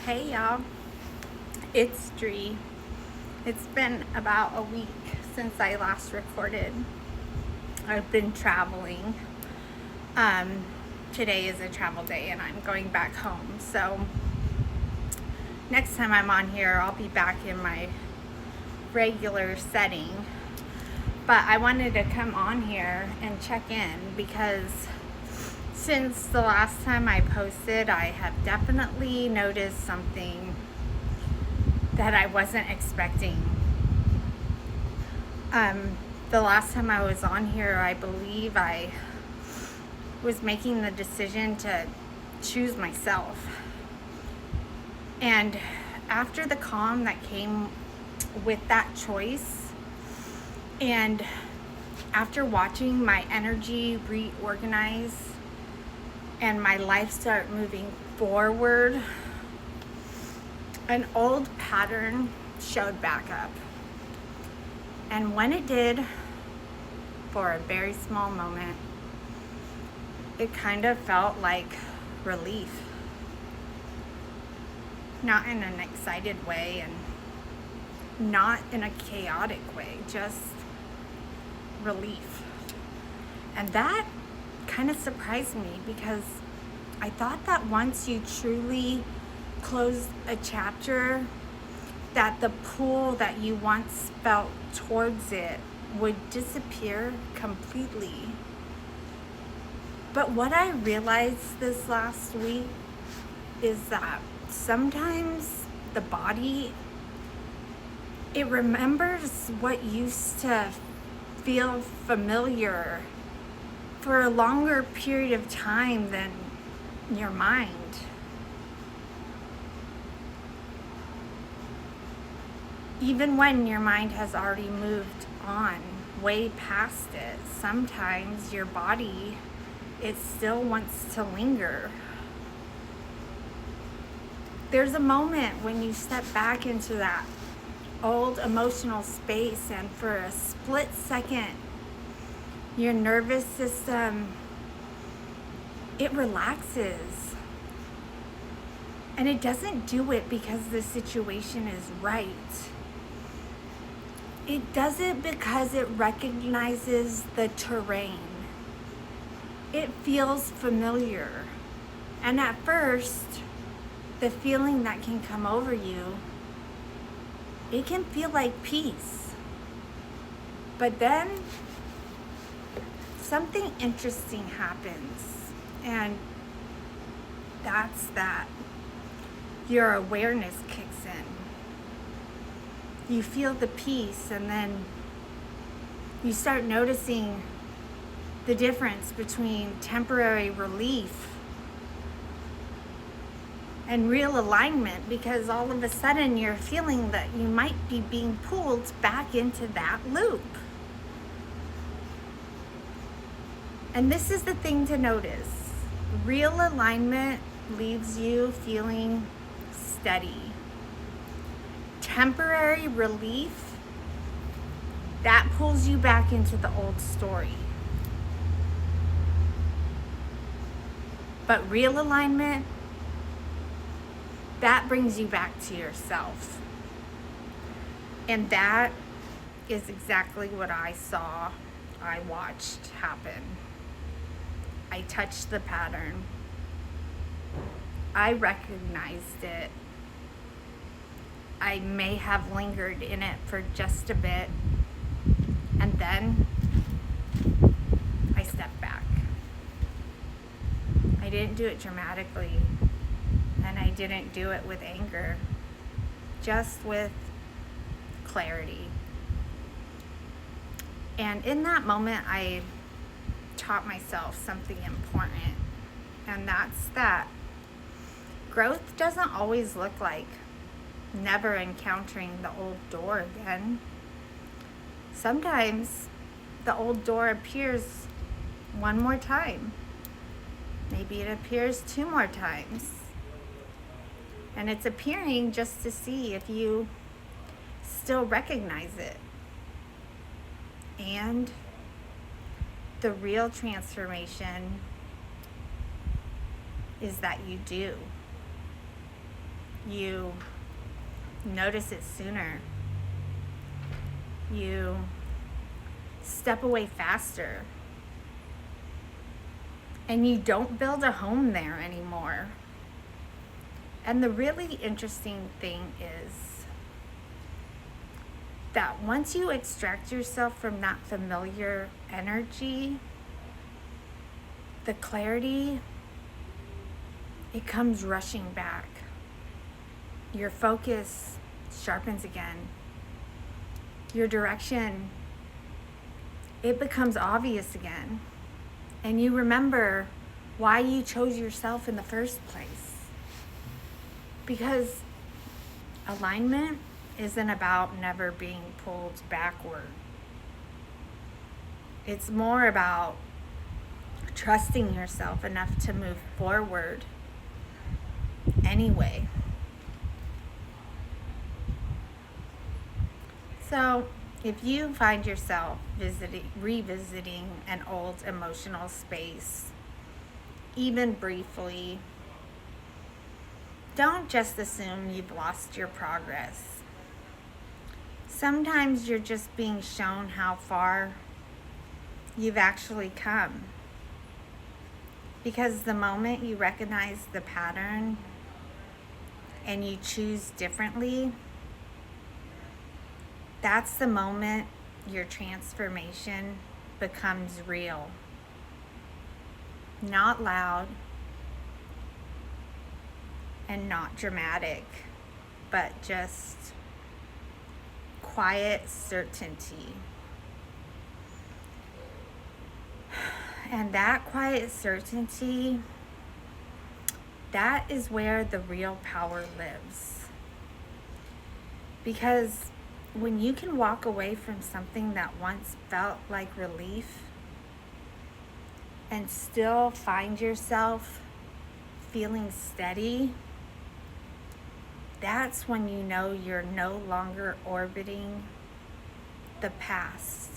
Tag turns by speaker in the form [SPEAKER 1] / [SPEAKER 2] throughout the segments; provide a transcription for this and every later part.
[SPEAKER 1] Hey y'all, it's Dri. It's been about a week since I last recorded. I've been traveling. Um, Today is a travel day and I'm going back home. So next time I'm on here, I'll be back in my regular setting. But I wanted to come on here and check in because since the last time I posted, I have definitely noticed something that I wasn't expecting. The last time I was on here, I believe I was making the decision to choose myself. And after the calm that came with that choice, and after watching my energy reorganize and my life start moving forward, an old pattern showed back up. And when it did, for a very small moment, it kind of felt like relief. Not in an excited way and not in a chaotic way, just relief. And that kind of surprised me because I thought that once you truly closed a chapter, that the pull that you once felt towards it would disappear completely. But what I realized this last week is that sometimes the body, it remembers what used to feel familiar for a longer period of time than your mind. Even when your mind has already moved on way past it, sometimes your body, it still wants to linger. There's a moment when you step back into that old emotional space, and for a split second, your nervous system, it relaxes. And it doesn't do it because the situation is right. It does it because it recognizes the terrain. It feels familiar. And at first, the feeling that can come over you, it can feel like peace. But then, something interesting happens. And that's that your awareness kicks in. You feel the peace, and then you start noticing the difference between temporary relief and real alignment, because all of a sudden you're feeling that you might be being pulled back into that loop. And this is the thing to notice. Real alignment leaves you feeling steady. Temporary relief, that pulls you back into the old story. But real alignment, that brings you back to yourself. And that is exactly what I saw, I watched happen. I touched the pattern. I recognized it. I may have lingered in it for just a bit, and then I stepped back. I didn't do it dramatically, and I didn't do it with anger, just with clarity. And in that moment, I taught myself something important, and that's that growth doesn't always look like never encountering the old door again. Sometimes the old door appears one more time. Maybe it appears 2 more times. And it's appearing just to see if you still recognize it. And the real transformation is that you do. You notice it sooner. You step away faster. And you don't build a home there anymore. And the really interesting thing is that once you extract yourself from that familiar energy, the clarity, it comes rushing back. Your focus sharpens again. Your direction, it becomes obvious again. And you remember why you chose yourself in the first place. Because alignment isn't about never being pulled backward. It's more about trusting yourself enough to move forward anyway. So, if you find yourself revisiting an old emotional space, even briefly, don't just assume you've lost your progress. Sometimes you're just being shown how far you've actually come. Because the moment you recognize the pattern and you choose differently, that's the moment your transformation becomes real. Not loud and not dramatic, but just quiet certainty. And that quiet certainty, that is where the real power lives. Because when you can walk away from something that once felt like relief and still find yourself feeling steady, that's when you know you're no longer orbiting the past.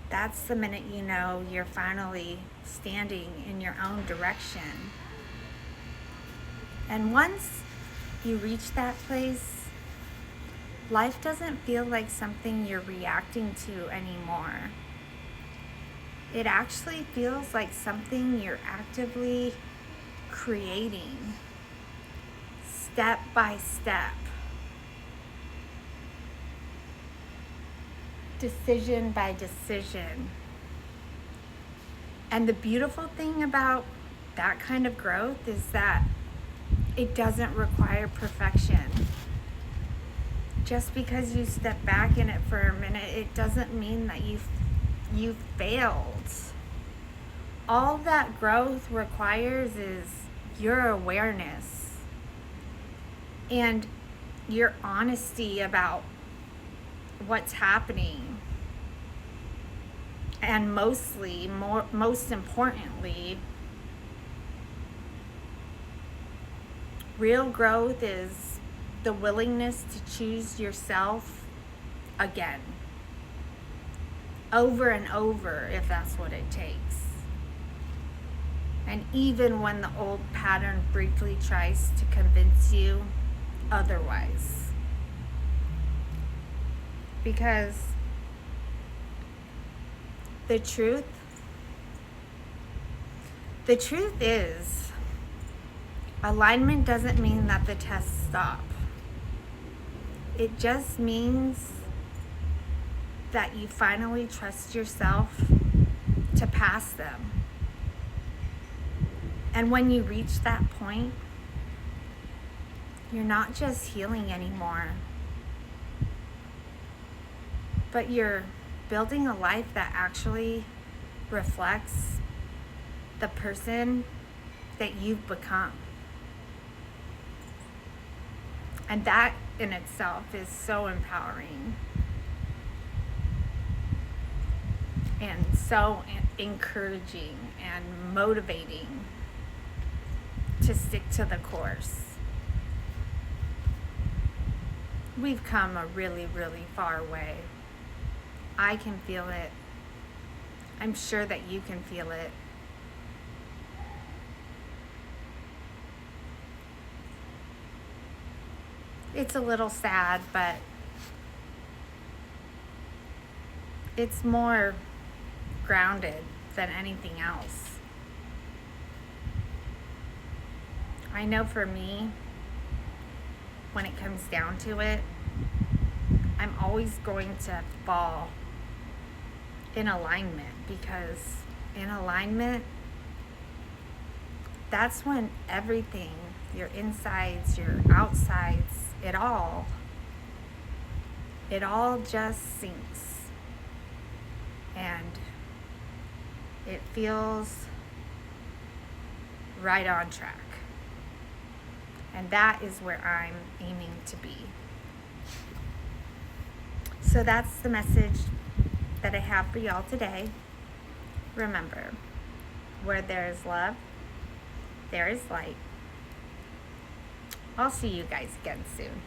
[SPEAKER 1] That's the minute you know you're finally standing in your own direction. And once you reach that place, life doesn't feel like something you're reacting to anymore. It actually feels like something you're actively creating, step by step, decision by decision. And the beautiful thing about that kind of growth is that it doesn't require perfection. Just because you step back in it for a minute, it doesn't mean that you failed. All that growth requires is your awareness and your honesty about what's happening. And most importantly, real growth is the willingness to choose yourself again, over and over, if that's what it takes. And even when the old pattern briefly tries to convince you otherwise. Because the truth is, alignment doesn't mean that the tests stop. It just means that you finally trust yourself to pass them. And when you reach that point, you're not just healing anymore, but you're building a life that actually reflects the person that you've become. And that in itself is so empowering and so encouraging and motivating to stick to the course. We've come a really, really far way. I can feel it. I'm sure that you can feel it. it's a little sad, but it's more grounded than anything else. I know for me, when it comes down to it, I'm always going to fall in alignment, because in alignment, that's when everything, your insides, your outsides, it all just sinks, and it feels right on track. And that is where I'm aiming to be. So that's the message that I have for y'all today. Remember, where there is love, there is light. I'll see you guys again soon.